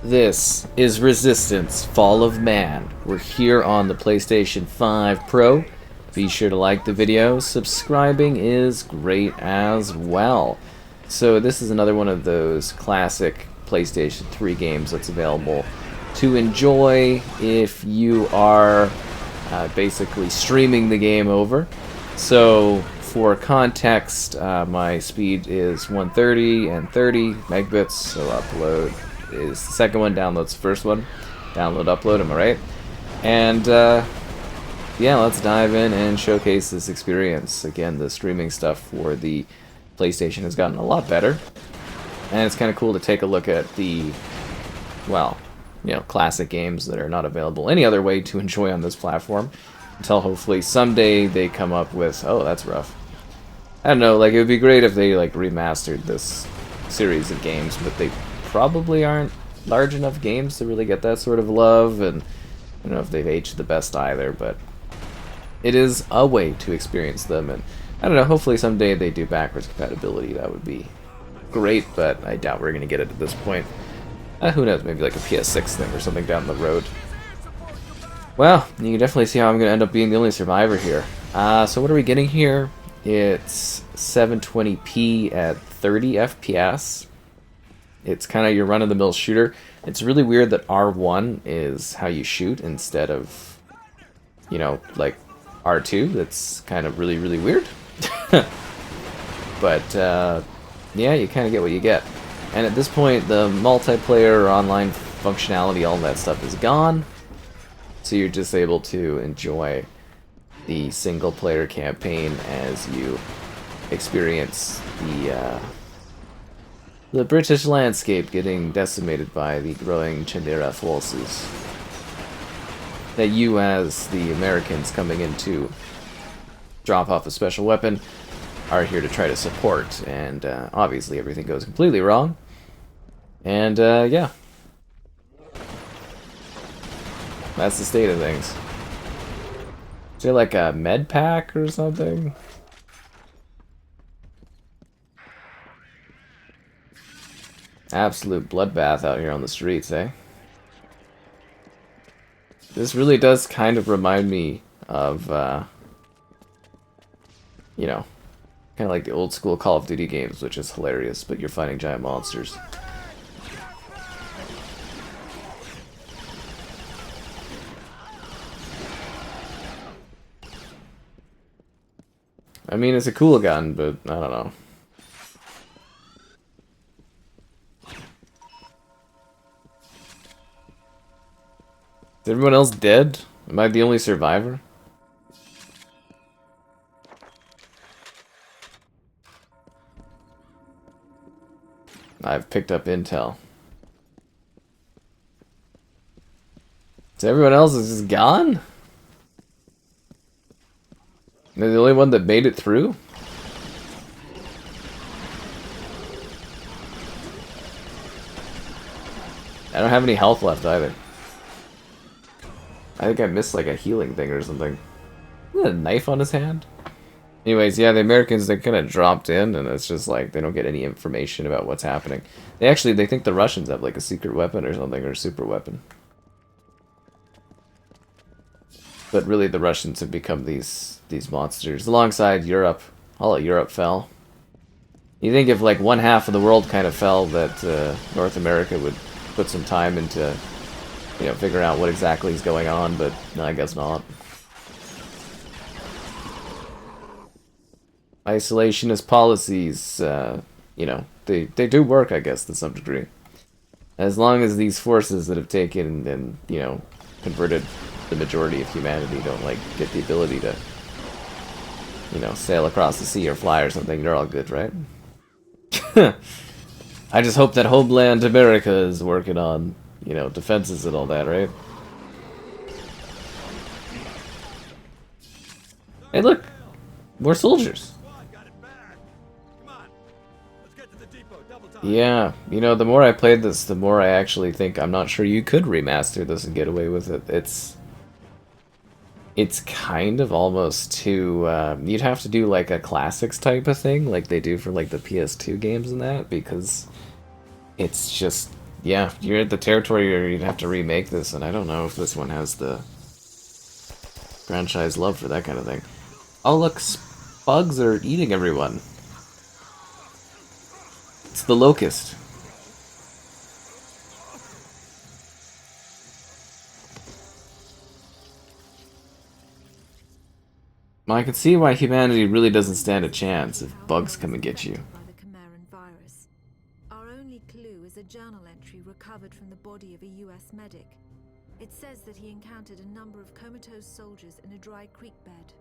This is Resistance Fall of Man. We're here on the PlayStation 5 Pro. Be sure to like the video. Subscribing is great as well. So this is another one of those classic PlayStation 3 games that's available to enjoy if you are basically streaming the game over. So for context, my speed is 130 and 30 megabits, so upload is the second one, download's the first one. Download, upload, am I right? And yeah, let's dive in and showcase this experience. Again, the streaming stuff for the PlayStation has gotten a lot better, and it's kind of cool to take a look at the, well, you know, classic games that are not available any other way to enjoy on this platform, until hopefully someday they come up with, oh, that's rough. I don't know, like, it would be great if they, like, remastered this series of games, but they probably aren't large enough games to really get that sort of love, and I don't know if they've aged the best either, but it is a way to experience them, and I don't know, hopefully someday they do backwards compatibility. That would be great, but I doubt we're going to get it at this point. Who knows, maybe like a PS6 thing or something down the road. Well, you can definitely see how I'm going to end up being the only survivor here. So what are we getting here? It's 720p at 30 FPS. It's kind of your run-of-the-mill shooter. It's really weird that R1 is how you shoot instead of, you know, like R2. That's kind of really, really weird. But, yeah, you kind of get what you get. And at this point, the multiplayer or online functionality, all that stuff is gone. So you're just able to enjoy the single-player campaign as you experience the British landscape getting decimated by the growing Chimera forces that you, as the Americans coming in to drop off a special weapon, are here to try to support. And obviously everything goes completely wrong. And yeah, that's the state of things. Is there like a med pack or something? Absolute bloodbath out here on the streets, eh? This really does kind of remind me of, you know, kind of like the old school Call of Duty games, which is hilarious, but you're fighting giant monsters. I mean, it's a cool gun, but I don't know. Is everyone else dead? Am I the only survivor? I've picked up intel. So everyone else is just gone? They're the only one that made it through? I don't have any health left either. I think I missed like a healing thing or something. Isn't that a knife on his hand? Anyways, yeah, the Americans, they kind of dropped in, and it's just like they don't get any information about what's happening. They think the Russians have like a secret weapon or something, or a super weapon. But really the Russians have become these monsters alongside Europe. All of Europe fell. You think if like one half of the world kind of fell, that North America would put some time into, you know, figuring out what exactly is going on, but no, I guess not. Isolationist policies, you know, they do work, I guess, to some degree. As long as these forces that have taken and, you know, converted the majority of humanity don't, like, get the ability to, you know, sail across the sea or fly or something, they're all good, right? I just hope that Homeland America is working on, you know, defenses and all that, right? Hey, look! More soldiers! Yeah, you know, the more I played this, the more I actually think I'm not sure you could remaster this and get away with it. It's kind of almost too, you'd have to do like a classics type of thing, like they do for like the PS2 games and that, because it's just Yeah, you're at the territory where you'd have to remake this, and I don't know if this one has the franchise love for that kind of thing. Oh look, bugs are eating everyone. It's the locust. Well, I can see why humanity really doesn't stand a chance if bugs come and get you. By the Chimeran virus. Our only clue is a journal entry recovered from the body of a US medic. It says that he encountered a number of comatose soldiers in a dry creek bed.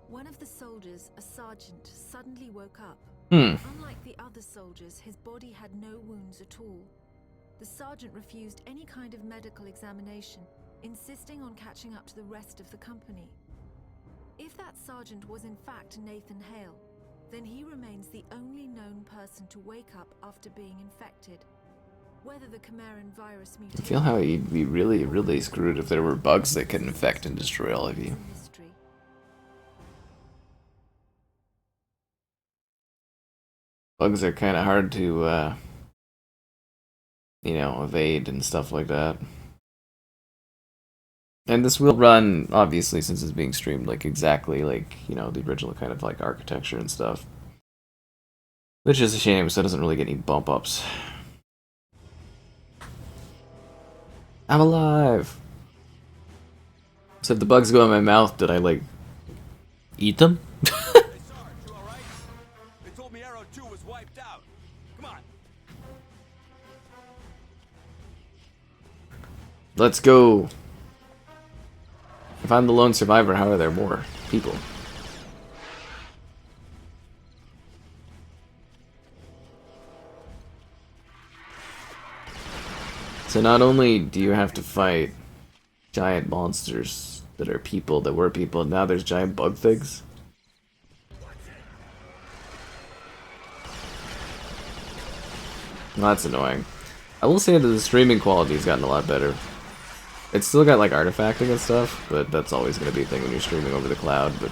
One of the soldiers, a sergeant, suddenly woke up. Unlike the other soldiers, his body had no wounds at all. The sergeant refused any kind of medical examination, insisting on catching up to the rest of the company. If that sergeant was in fact Nathan Hale, then he remains the only known person to wake up after being infected. Whether the Chimeran virus mutated... I feel how you'd be really, really screwed if there were bugs that could infect and destroy all of you. Bugs are kind of hard to, you know, evade and stuff like that. And this will run, obviously, since it's being streamed, like, exactly like, you know, the original kind of, like, architecture and stuff. Which is a shame, so it doesn't really get any bump-ups. I'm alive! So if the bugs go in my mouth, did I, like, eat them? Let's go! If I'm the lone survivor, how are there more people? So not only do you have to fight giant monsters that are people, that were people, now there's giant bug things? That's annoying. I will say that the streaming quality has gotten a lot better. It's still got like artifacting and stuff, but that's always going to be a thing when you're streaming over the cloud, but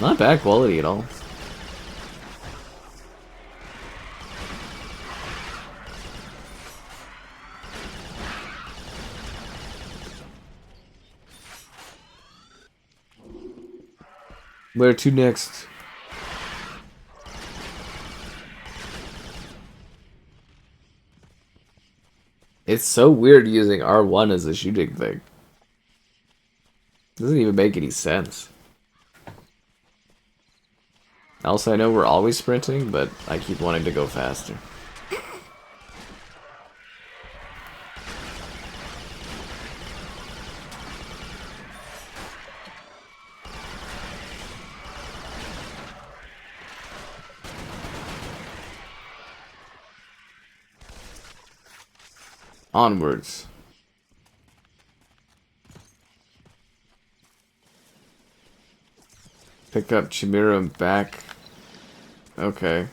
not bad quality at all. Where to next? It's so weird using R1 as a shooting thing. Doesn't even make any sense. Also, I know we're always sprinting, but I keep wanting to go faster. Onwards. Pick up Chimera and back. Okay.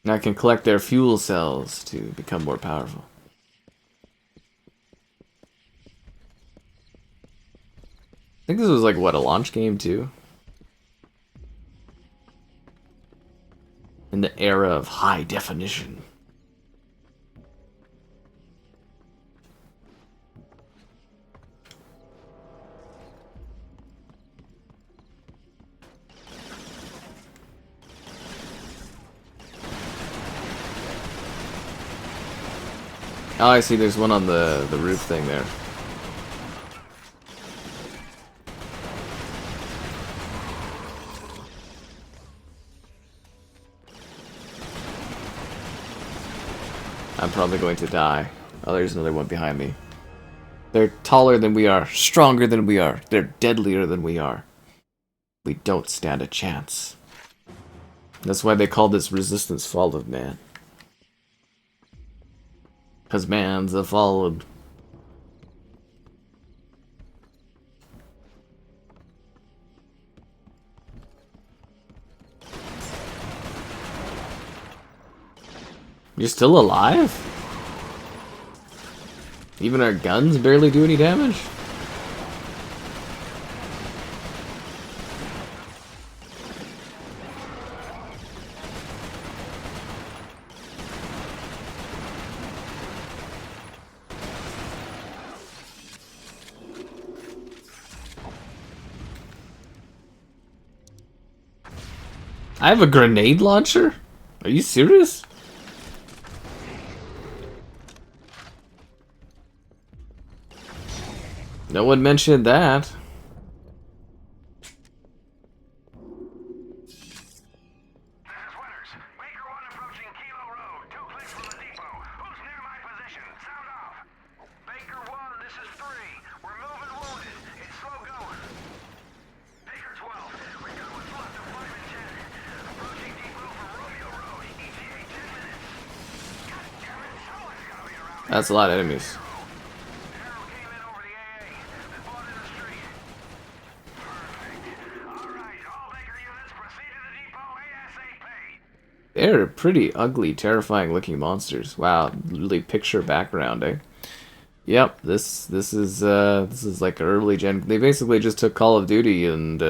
Now I can collect their fuel cells to become more powerful. I think this was like, what, a launch game too? In the era of high definition. Oh, I see, there's one on the roof thing there. I'm probably going to die. Oh, there's another one behind me. They're taller than we are, stronger than we are, they're deadlier than we are. We don't stand a chance. That's why they call this resistance fall of man. Because man's a fallen. You're still alive? Even our guns barely do any damage? I have a grenade launcher? Are you serious? No one mentioned that. That's a lot of enemies. They're pretty ugly, terrifying looking monsters. Wow, really picture background, eh? Yep, this is like early gen. They basically just took Call of Duty and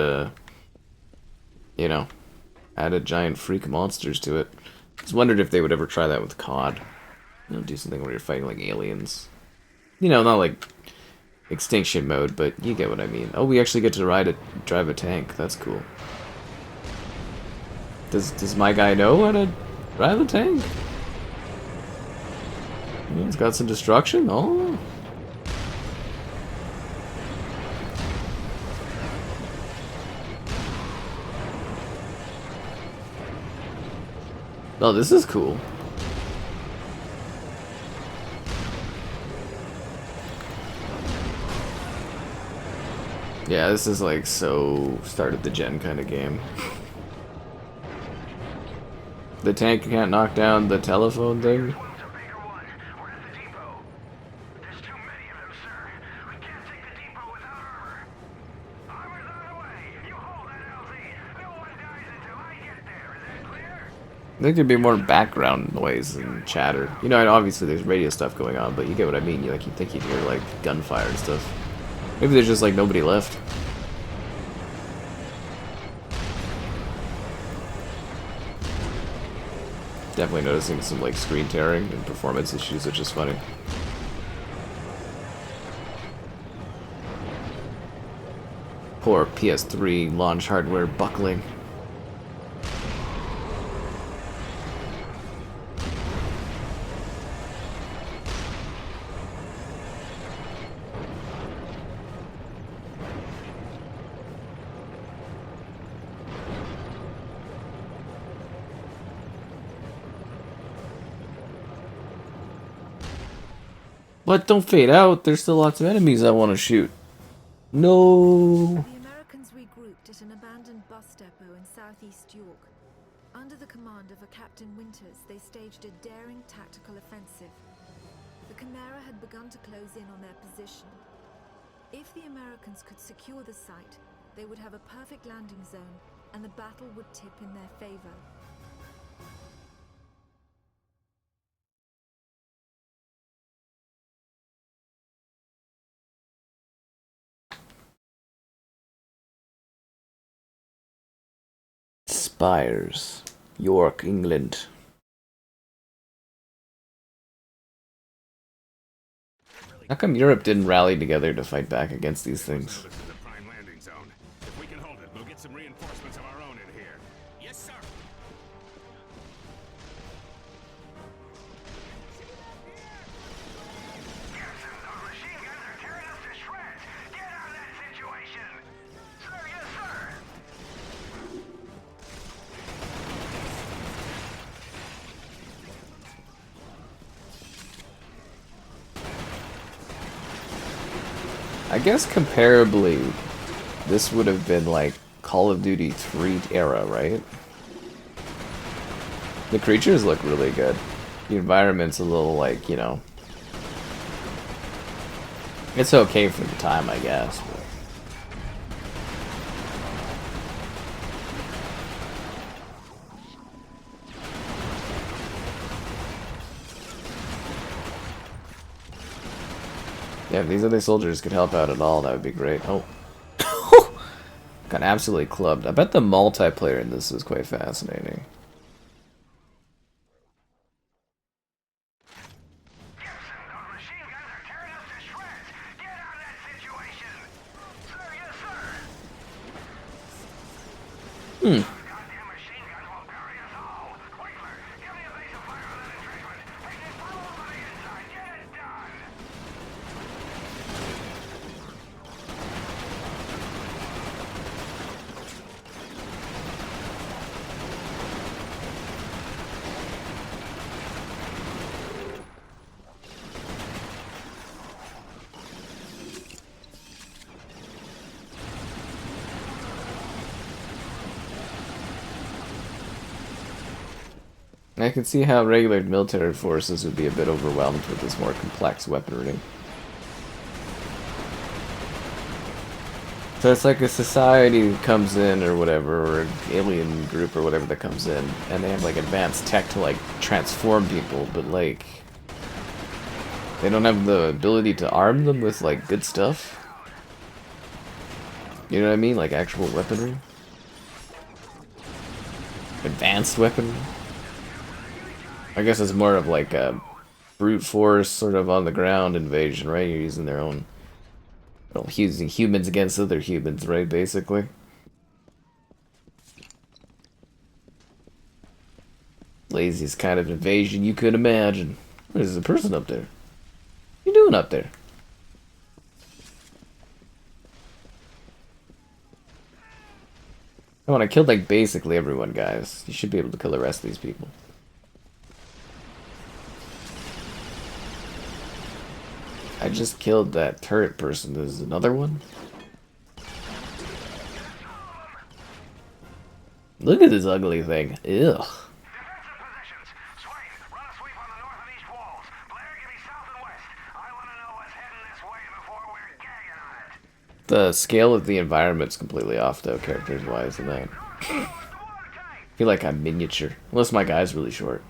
you know, added giant freak monsters to it. Just wondered if they would ever try that with COD. You know, do something where you're fighting like aliens. You know, not like extinction mode, but you get what I mean. Oh, we actually get to drive a tank. That's cool. Does my guy know how to drive a tank? Yeah, it's got some destruction. Oh. Oh, this is cool. Yeah, this is like so start of the gen kind of game. The tank can't knock down the telephone thing. I think there'd be more background noise and chatter. You know, and obviously there's radio stuff going on, but you get what I mean. You think you'd hear like gunfire and stuff. Maybe there's just like nobody left. Definitely noticing some like screen tearing and performance issues, which is funny. Poor PS3 launch hardware buckling. What? Don't fade out. There's still lots of enemies I want to shoot. No. The Americans regrouped at an abandoned bus depot in southeast York. Under the command of a Captain Winters, they staged a daring tactical offensive. The Chimera had begun to close in on their position. If the Americans could secure the site, they would have a perfect landing zone, and the battle would tip in their favor. Spires, York, England. How come Europe didn't rally together to fight back against these things? I guess comparably, this would have been like Call of Duty 3 era, right? The creatures look really good. The environment's a little like, you know... It's okay for the time, I guess. But... yeah, if these other soldiers could help out at all, that would be great. Oh. Got absolutely clubbed. I bet the multiplayer in this is quite fascinating. I can see how regular military forces would be a bit overwhelmed with this more complex weaponry. So it's like a society comes in or whatever, or an alien group or whatever that comes in, and they have like advanced tech to like transform people, but like they don't have the ability to arm them with like good stuff. You know what I mean? Like actual weaponry. Advanced weaponry. I guess it's more of like a brute force sort of on the ground invasion, right? You're using their own, well, using humans against other humans, right? Basically. Laziest kind of invasion you could imagine. There's a person up there. What you doing up there? Come on, I killed like basically everyone, guys. You should be able to kill the rest of these people. I just killed that turret person. There's another one? Look at this ugly thing. Ugh. The scale of the environment's completely off, though, characters-wise, and that. I feel like I'm miniature. Unless my guy's really short.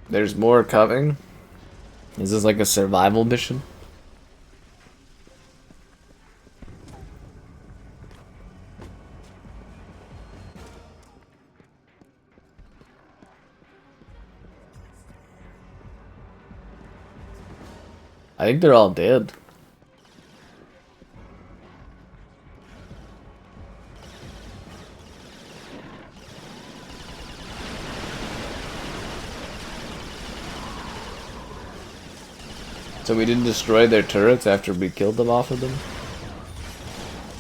There's more coming? Is this like a survival mission? I think they're all dead. So we didn't destroy their turrets after we killed them off of them?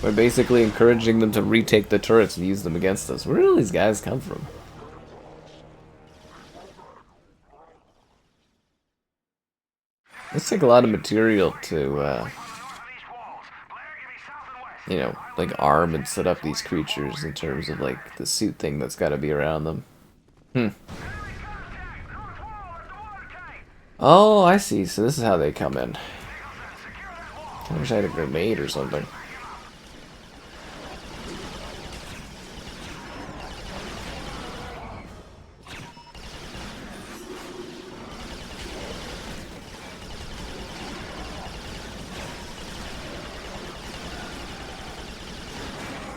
We're basically encouraging them to retake the turrets and use them against us. Where do these guys come from? Let's take a lot of material to, you know, like arm and set up these creatures in terms of like the suit thing that's got to be around them. Oh, I see. So this is how they come in. I wish I had a grenade or something.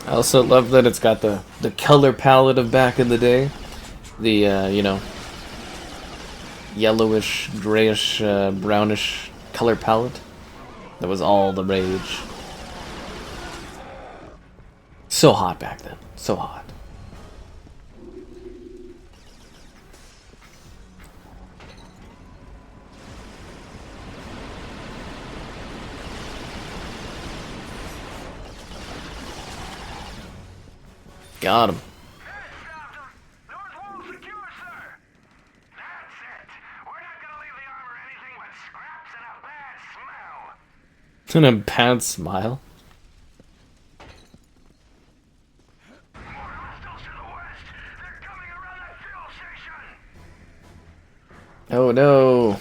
I also love that it's got the color palette of back in the day. The, you know, yellowish, grayish, brownish color palette. That was all the rage. So hot back then. So hot. Got him. And a bad smile. Oh no.